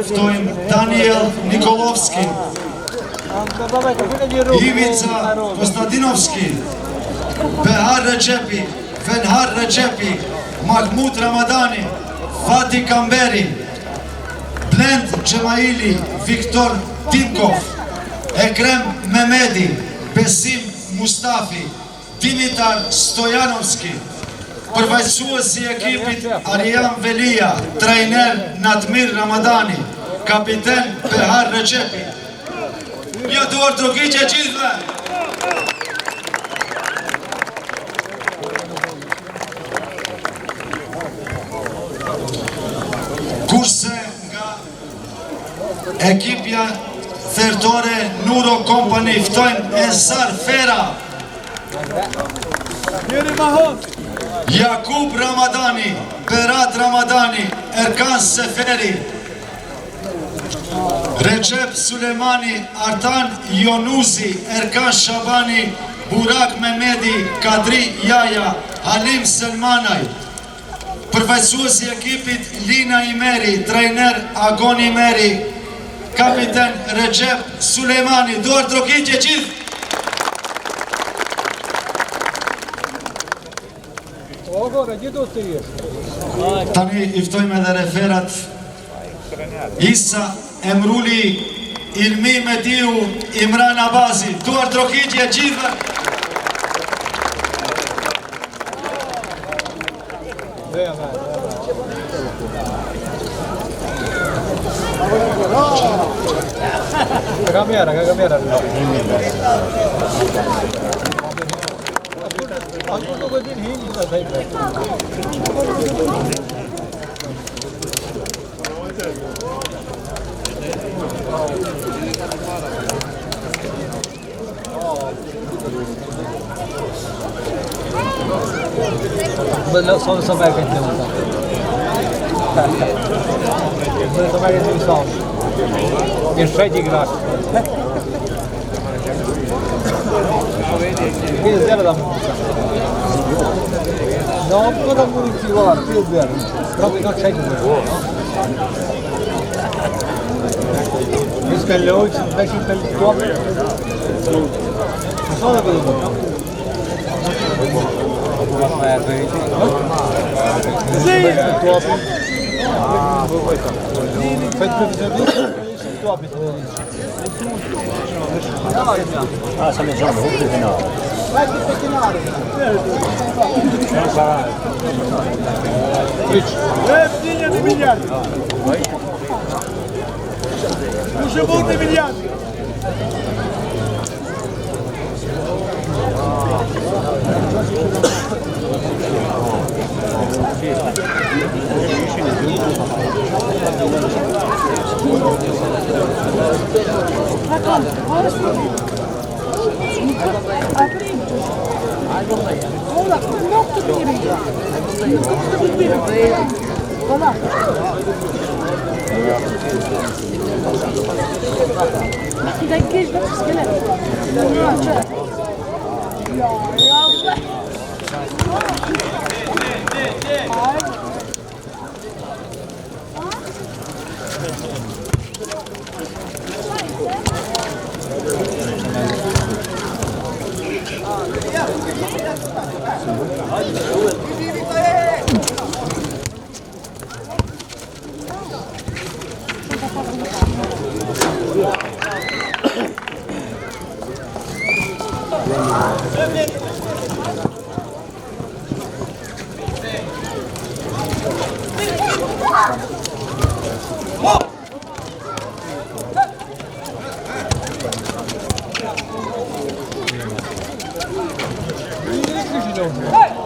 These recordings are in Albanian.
Stoim Daniel Nikolovski, Ivica Konstantinovski, Behar Recepi, Fenhar Recepi, Mahmud Ramadani, Fatih Kamberi, Blend Cemaili, Viktor Timkov, Ekrem Mehmedi, Besim Mustafi, Dimitar Stojanovski, përfaqësuesi i ekipit Arian Velia, trajner Natmir Ramadani, kapiten Behar Recepi. Një duar trokitje gjithve. Kurse nga ekipja thertore Nuro Company ftojnë Ensar Fera, Jakub Ramadani, Berat Ramadani, Erkan Seferi, Recep Sulemani, Artan Yonuzi, Erkan Shabani, Burak Mehmedi, Kadri Jaja, Halim Selmanaj. Përfaqësuesi i ekipit Lina Imeri, trajner Agon Imeri, kapiten Recep Sulemani. Duar trokitje gjithë. Tani iftojmë edhe referat Isa Emruli, Ilmi Mediu, Imran Abazi. Duar trokitje gjithë. Kamera. Son sabah bekliyorum. Son sabah bekliyorum. Jeszcze nie grasz. Biz adam. No, kadar bu var. Biz ver. Tabii ki çekmiyor. Biz kalıyor için beşin kalıyor. Top. Sonra böyle. Zey. Top. Sen de canlı hop dedin abi. Dinle bir milyar. Muszę buty milyar. Hey!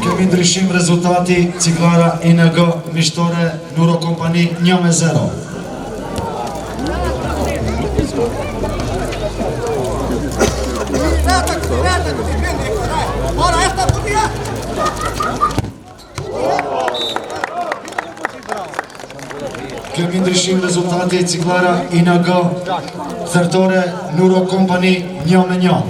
Kemi ndryshim rezultati Ciklara ING Mishtore Nuro Kompani 1-0. Kemi ndryshim rezultati Ciklara ING Thertore Nuro Kompani 1-1.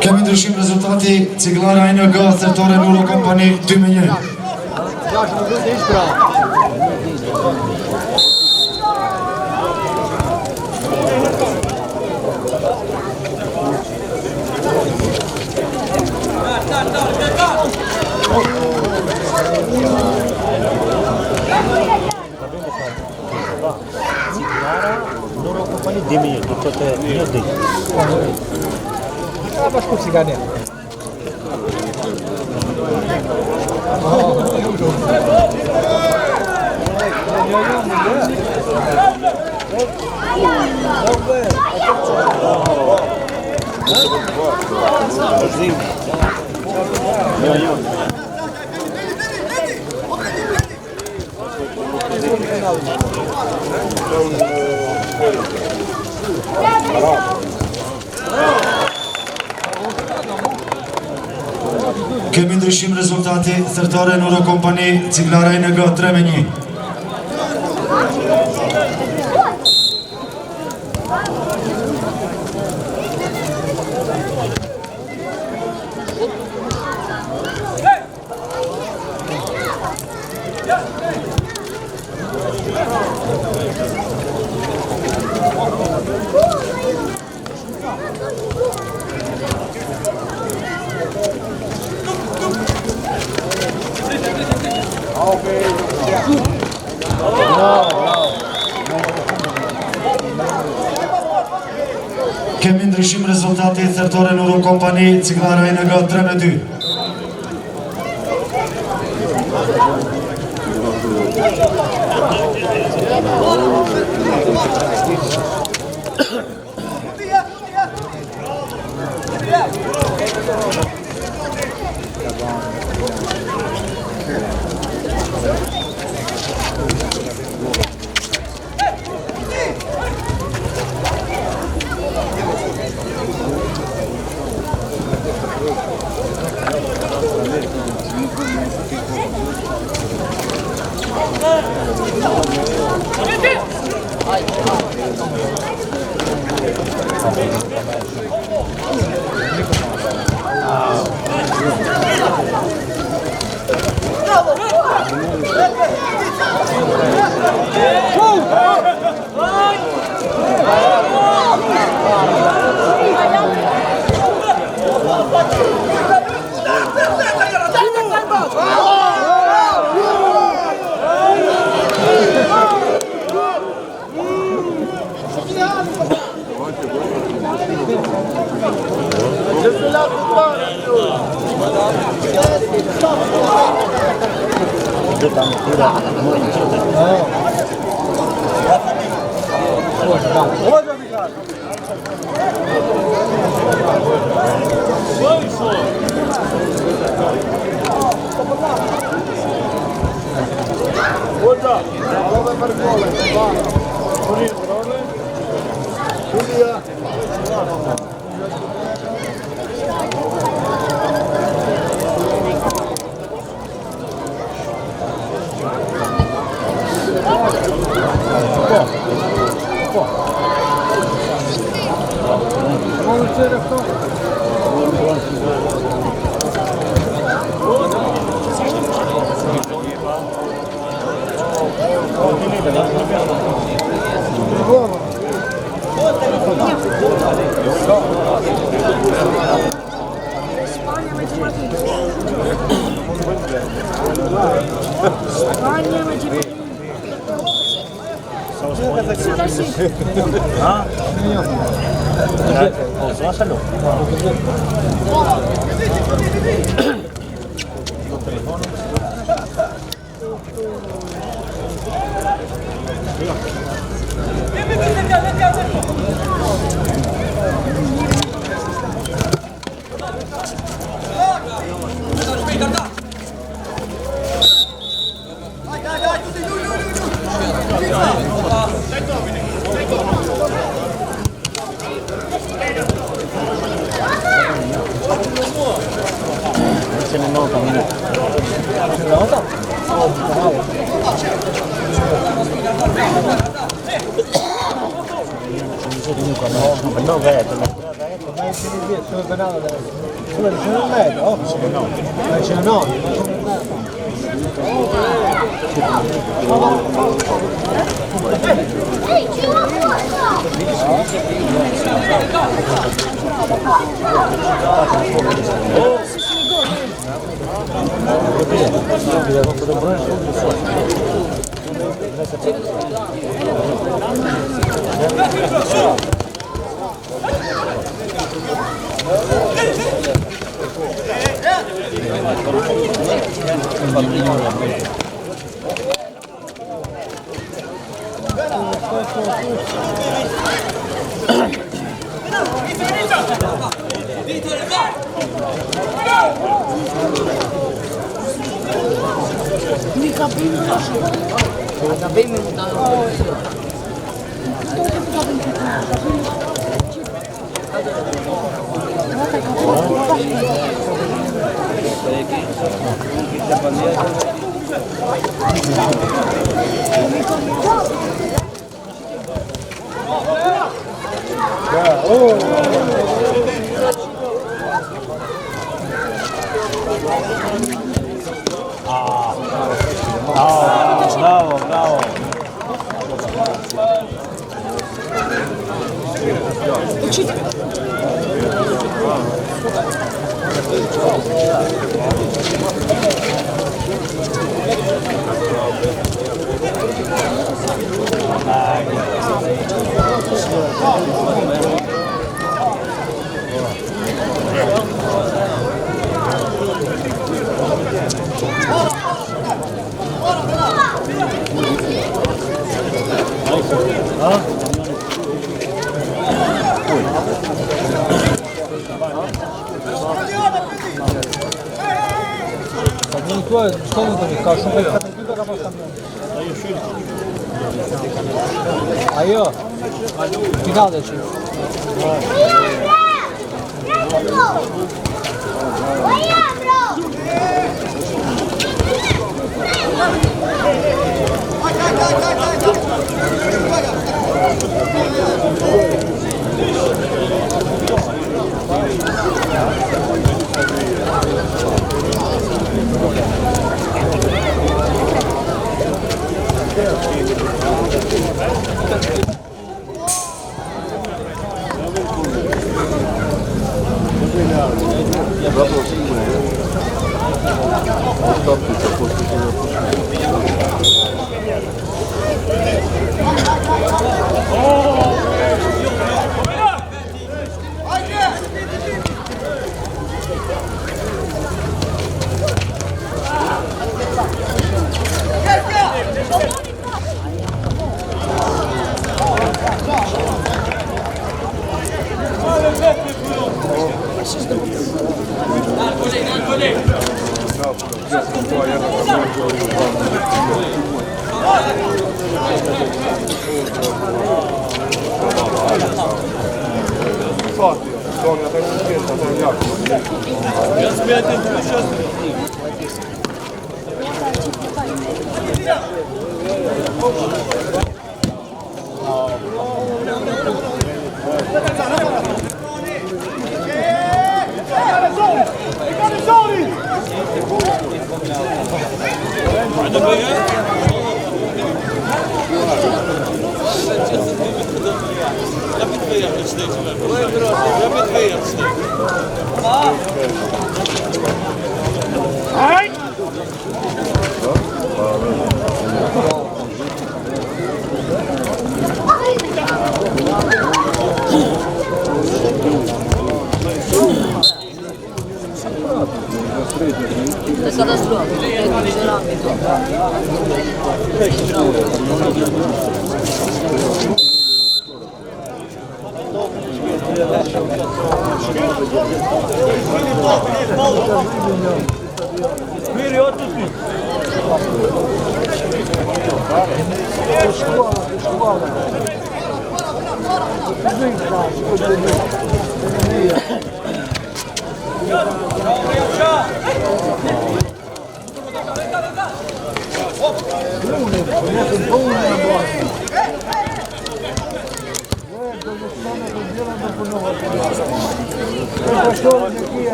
Kemi ndryshim rezultati Ciklara ING Thertore Nuro Kompani 2-1. Nuro Kompani 2-1, to te nie odejdzie. A masz ku cyganie. Kemi ndryshim rezultati stërtare në Eurokompani Ciglara ING 3-1. Kemi ndryshim rezultati stërtare në Eurokompani Ciglara ING 3-2. Bravo, bravo. Ну, что он там кажу, Ayo, final da şimdi.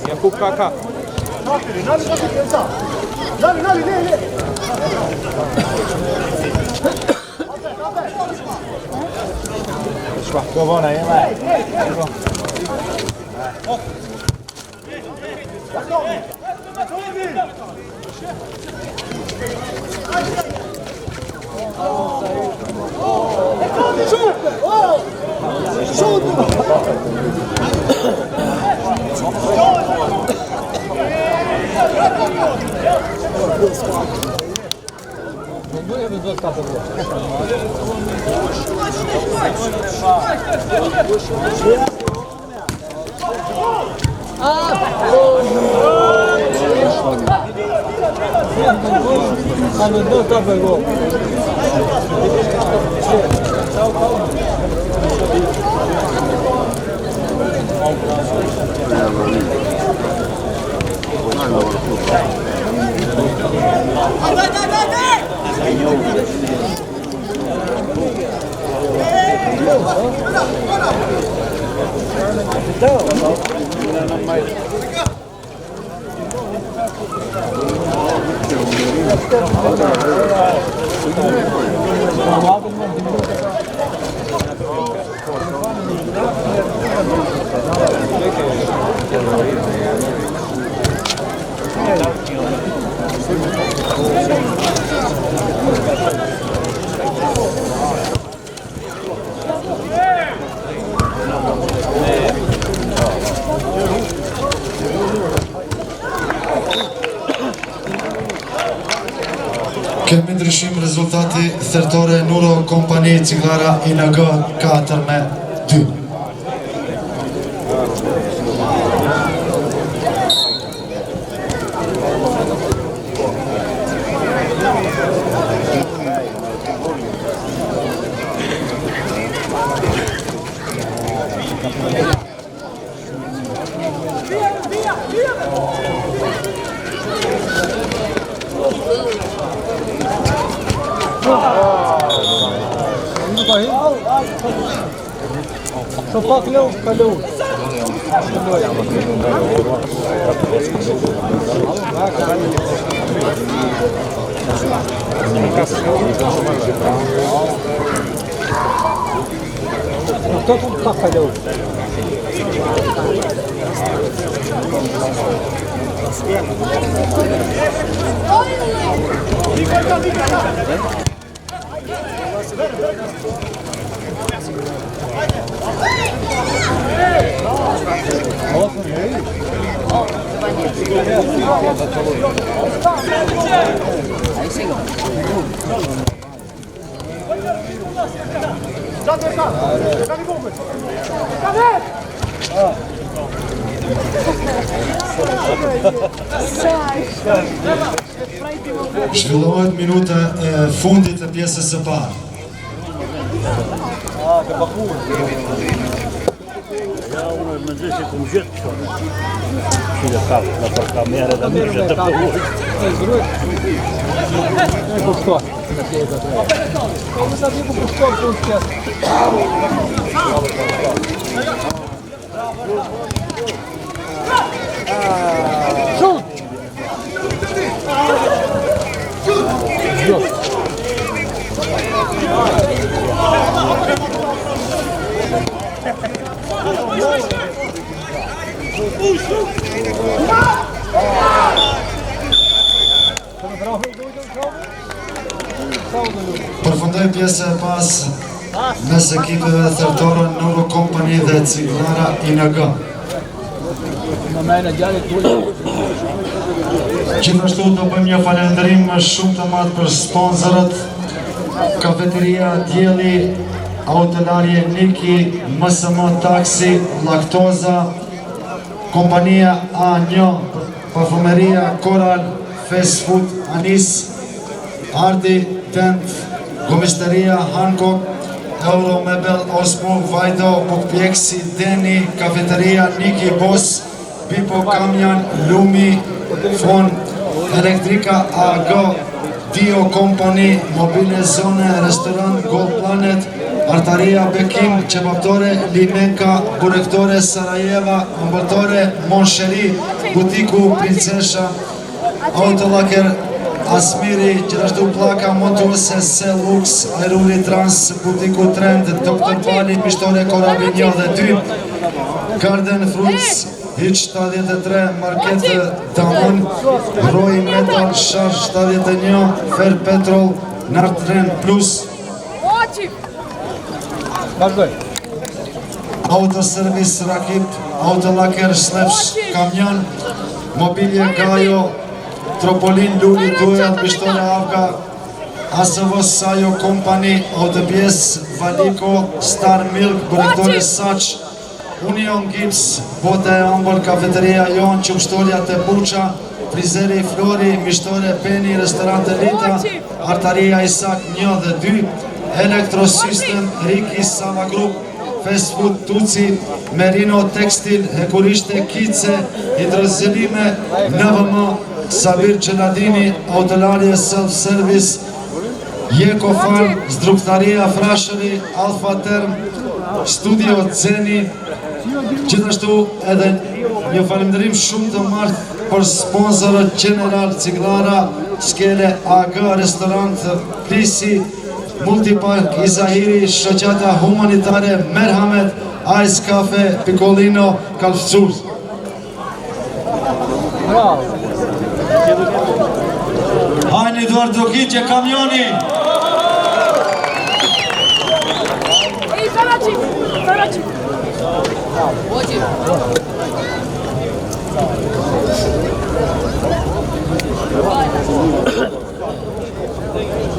Jakub Kaka. Szłachtowana, nie ma. Kemi ndryshim rezultati thertore Nuro Kompani Ciglara ING 4-2. Шопак лев, колю. Кто тут как колю? Zhvillohet minuta e fundit e pjesës së parë. Ja unë më ndërë që këmë gjithë që. Shile ka, në për kamere dhe mirë që të përvojë. E kushtuar. Komesa ti ku kushtuar të unë qëtë. Shut! Shut! Përfundoi pjesa e pas mes ekipeve thertore Nuro Kompani dhe Ciglara ING. Gjithashtu do bëjmë një falënderim shumë të madh për sponsorët: Kafeteria Dielli, Autolarje Niki, MSM Taksi, Laktoza, Kompania A1, Parfumeria Koral, Fast Food Anis, Ardi Tent, Gomisteria Hancock, Euromebel Osmo, Vajdo, Bukpjeksi, Deni, Kafeteria Niki Bos, Pipo Kamjan, Lumi, Fon, Elektrika AG, Dio Company, mobilne zone, restorant Gold Planet, Artaria Bekim, Cebaptore, Limenka, Burectore, Sarajeva, Ambătore, Monșeri, Buticu, Prințeșa, Autolacher, Asmiri, gjithashtu plaka motuese Selux, Aeruli Trans, Butiku Trend, Dr. Pali, Pishtore Corabinio dhe ty, Garden Fruits, Hitch 73, Market Damon, Roy Metal, Charge 71, Fer Petrol, Nartren Plus, Autoservice Rakip, Autolacher Slepsh Kamion, Mobilie Gaio, Tropolin Luli Duel, Pishtore Avga, ASV Sajo Company, Autopies Valico, Star Milk, Burectore Saci, Union Gips, Bote Ambol, Cafeteria Ion, Ciupștoria Tebucea, Frizerii Flori, Miștore Penny, Restaurante Lita, Artaria Isaac Nio de 2, Electrosystem, Ricky Sava Group, Fast Food Tuci, Merino Textil, Hecuriște Chițe, Hidrozilime, NVM, Sabir Celadini, Autolarie Self-Service, Ecofan, Zdructaria Frașării, Alfa Term, Studio Zeni. Gjithashtu edhe një falenderim shumë të marrë për sponsorët General Ciglara, Skele AG, Restorant Krisi, Multipark Izahiri, Shoqata Humanitare Merhamet, Ice Cafe, Piccolino, Kalfçuz. Hajni duar Dukitje, kamioni! Ej, Saracik!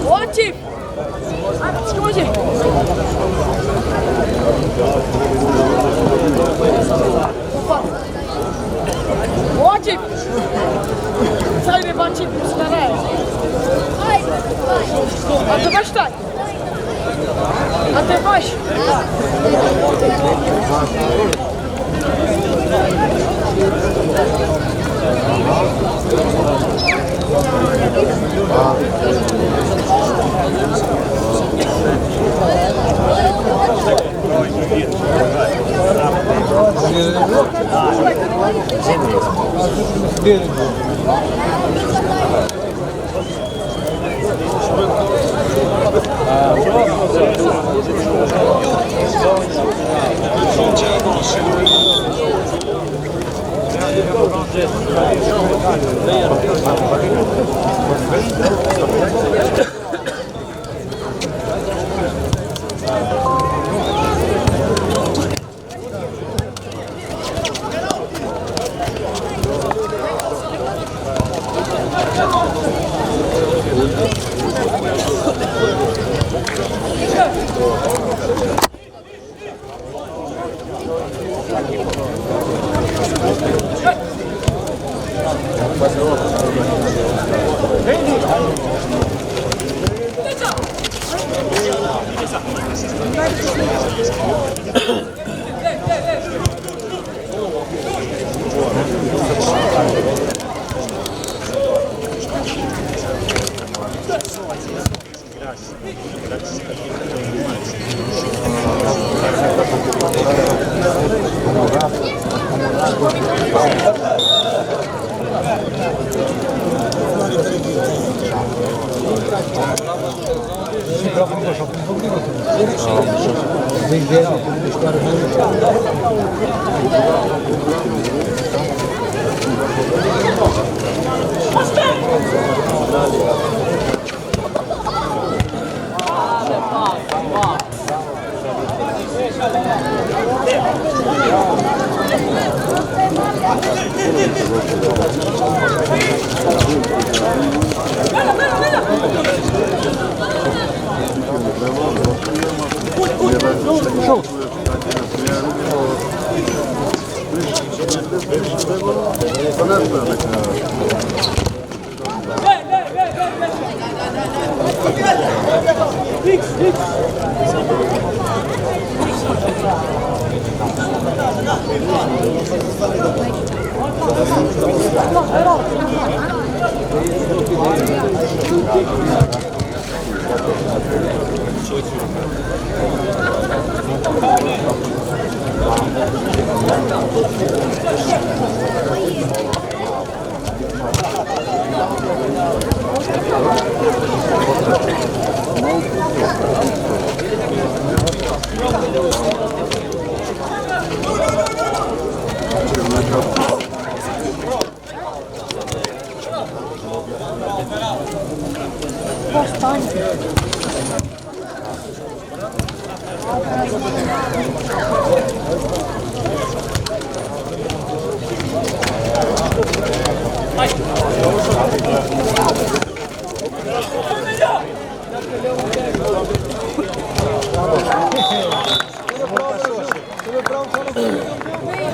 Łacip! Skądzie? Łacip! Cały bacip staraje. A ty weź tak. A ty weź.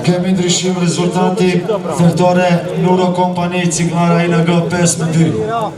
Kemi ndryshim rezultati thërtore Nuro Kompani Ciglara ING 5-2.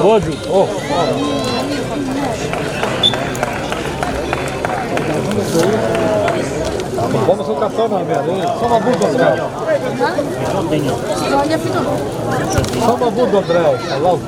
Dođu, Vamos ao cartão, meu velho. Só uma bunda, André. Só uma bunda, André. Lá o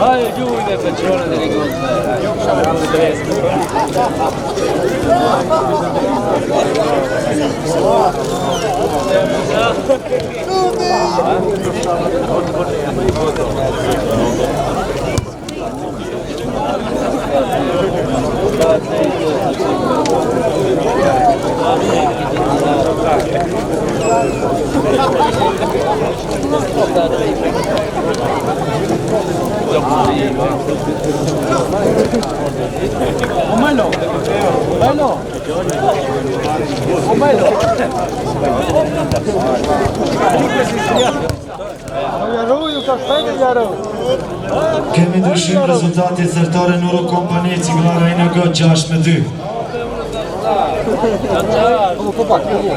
Vai giù in effezione delle Omelo! Omelo! Omelo! Kemi ndryshim rezultati thërtore Nuro Kompani Ciglara ING 6-2. Vamos pro Paquinho.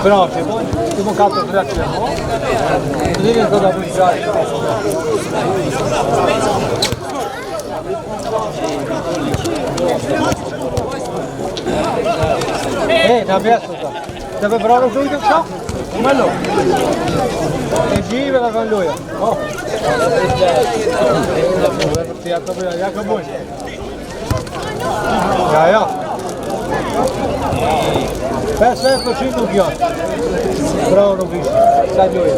Però ti mancato il reazione, no? Così che cosa vuoi fare? Ne abbiamo ascoltato. Deve però lo fluido ciò? Come lo? E gira con lui. Oh. Ja. Best even zien nog Jan. Vrouw nog iets. Zij doe je.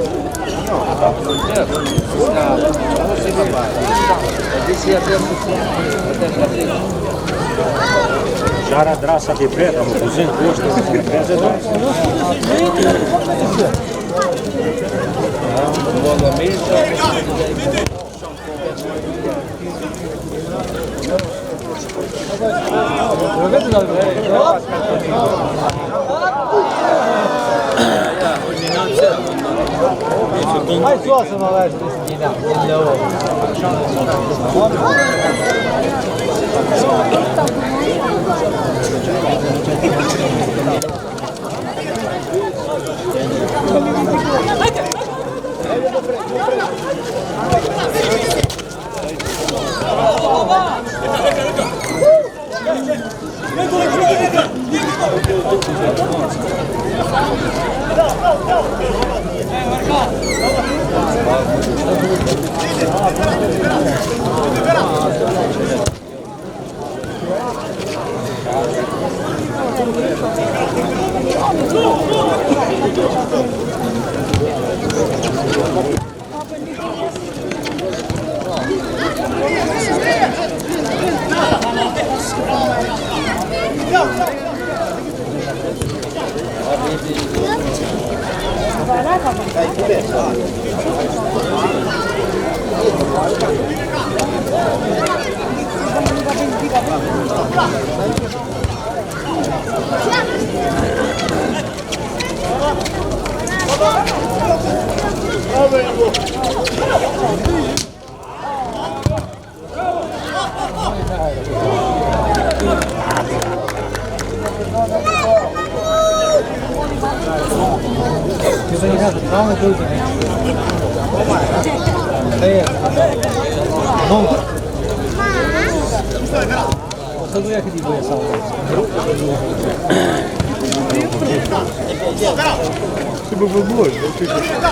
Žara drasa de preta, mă, cuzin cu ăștia, se creează Hai sus să mă vezi din leu.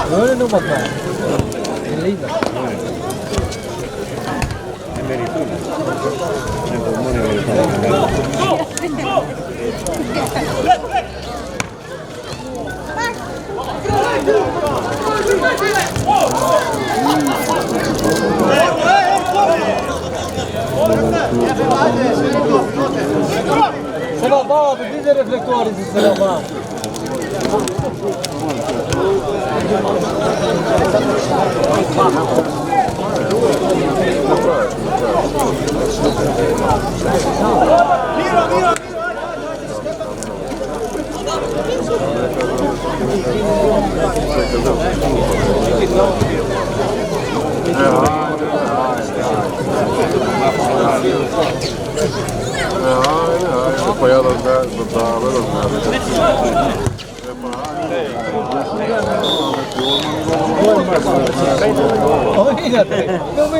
Non è un papà, è linda. È meritorio. È un buon meritorio. Se va Bob, dite i riflettori se se va.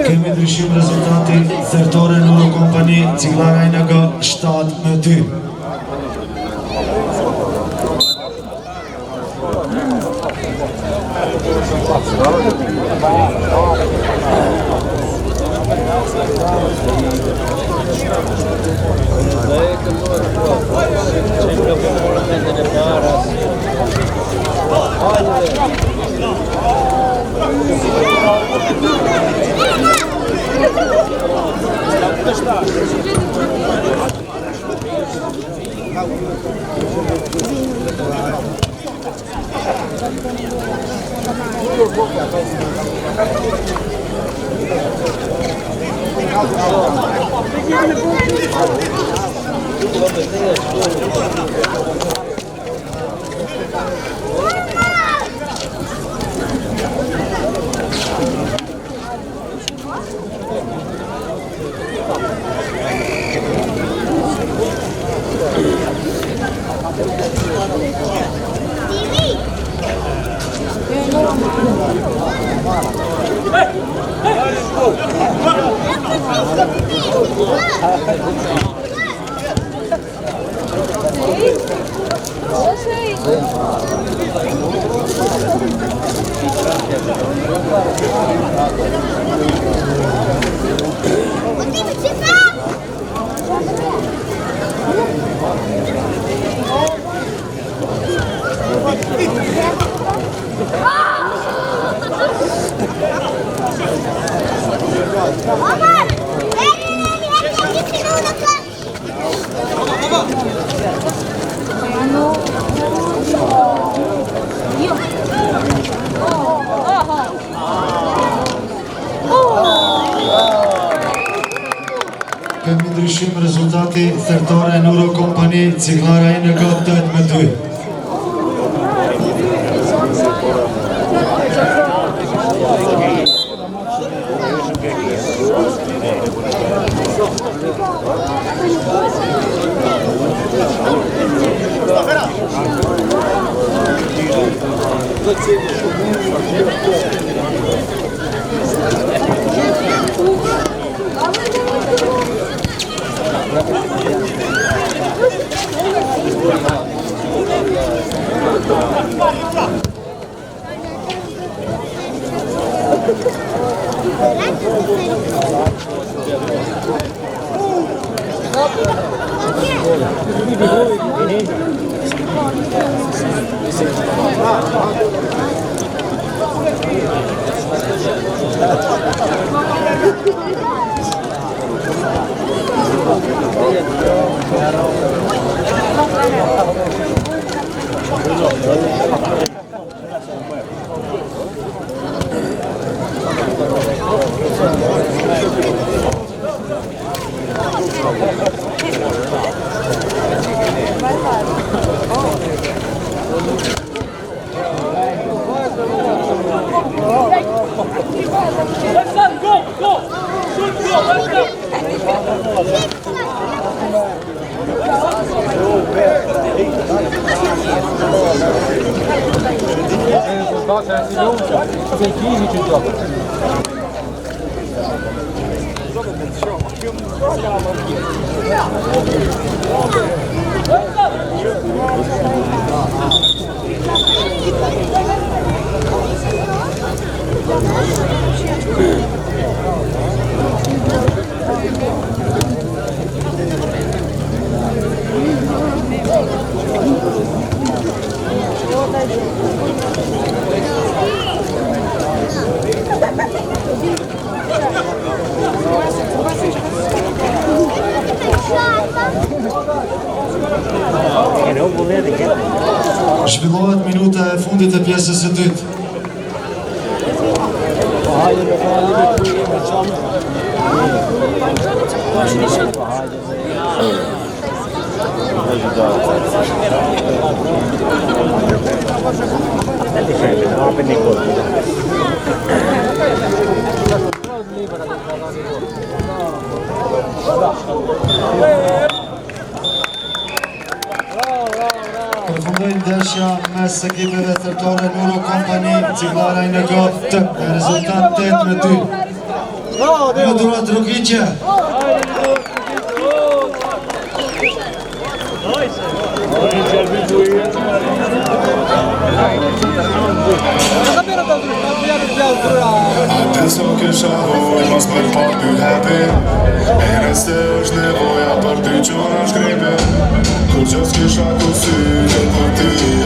Kemi ndryshim rezultati zërtore në Eurokompani Ciglara ING 7-2. Kemi ndryshim rezultati thertore në Eurokompani, Ciglara ING 8-2. Zhvillohet minuta e fundit e pjesës së dytë. Përfundoi ndeshja mes ekipeve thertore në Eurokompani, Ciglara ING me rezultat 8-2. Në durat Rukicje. Adesso che shahoj, mas për pak dy hapi E reste është nevoja për ty që në shkripe Kur që s'kisha ku sy, që për ty